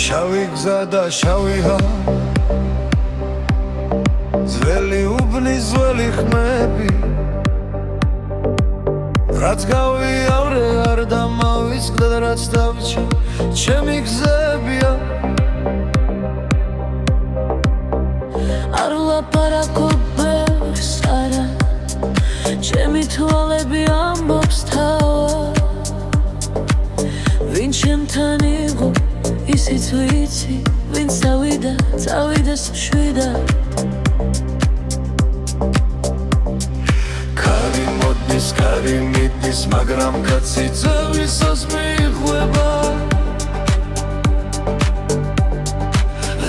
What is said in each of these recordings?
შავი გზა და შავი ჰა ძველი უბნის ძველი ხმები რაც გავიავრე არ დამავიწყდა და რაც დავიჩა ჩემი გზებია არ ვლაპარაკობ ბევრს არა ჩემი თვალები ამბობს თავად ვინ ჩემთან იყო ისიც ვიცი ვინც წავიდა შვიდად ქარი მოდის ქარი მიდის მაგრამ კაცი ძევისას მიიღება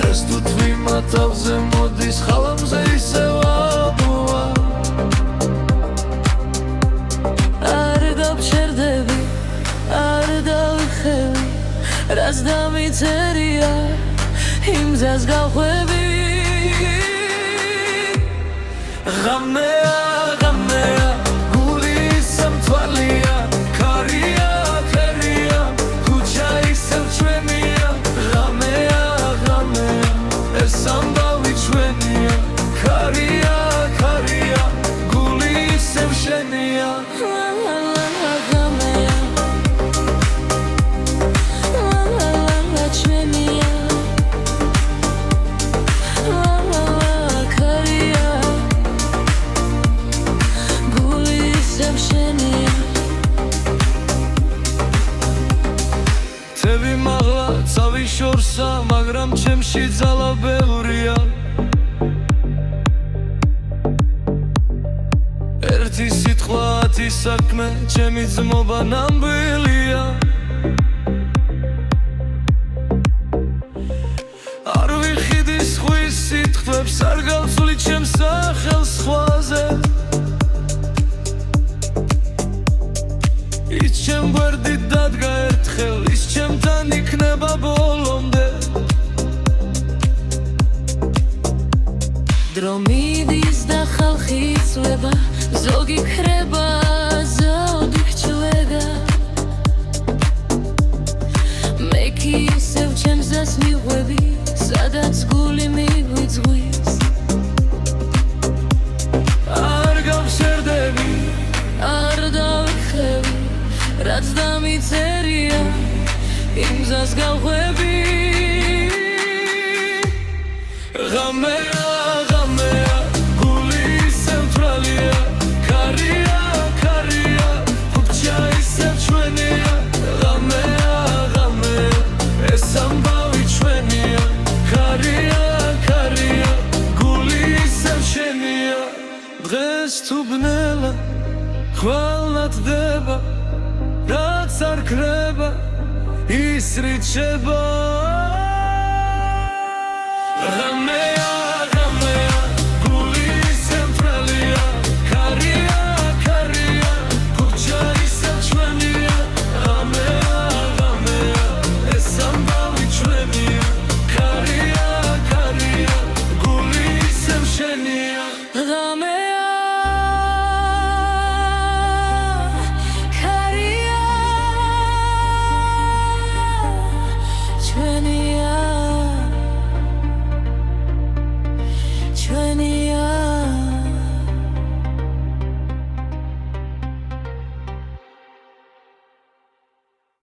ეს თუ თვიმა თავზე მოდის ხალამზე ისევ აბოა არ დავჩერდები არ დავიხევი რაც დამიწერია იმ გზას გავხვევი ღამეა ღამეა გული ისევ თვალია ქარია ქარია ქუჩა ისევ ჩვენია ღამეა ღამეა ეს ამბავი ჩვენია ქარია ქარია გული ისევ შენია ცავი შორსა მაგრამ ჩემში ძალა ბევრია ერთი სიტყვა ათი საქმე ჩემი ძმობა ნამდვილია არ ვიხიდი სხვის სიტყვებს არ გავცვლი ჩემს სახელს სხვაზე ის ჩემ გვერდით დადგა ერთხელ ის ჩემთან იქნება ბოლომდე დრო მიდის და ხალხი იწვება ზოგი ქრება ზოგი გჭვება მე კი ისევ ჩემს გზას მიღვევი სადაც გული მიგვიძღვის არ გავშერდები არ დავიხევი რაც დამიწერია იმ გზას გავხვევი ღამეა ღამეა გული ისევ თვალია ქარია ქარია ქუჩა ისევ ჩვენია ღამეა ღამეა ეს ამბავი ჩვენია ქარია ქარია გული ისევ შენია დღეს თუ ბნელა ხვალნათდება რაც არ ქრება ის რიჩება ღამეა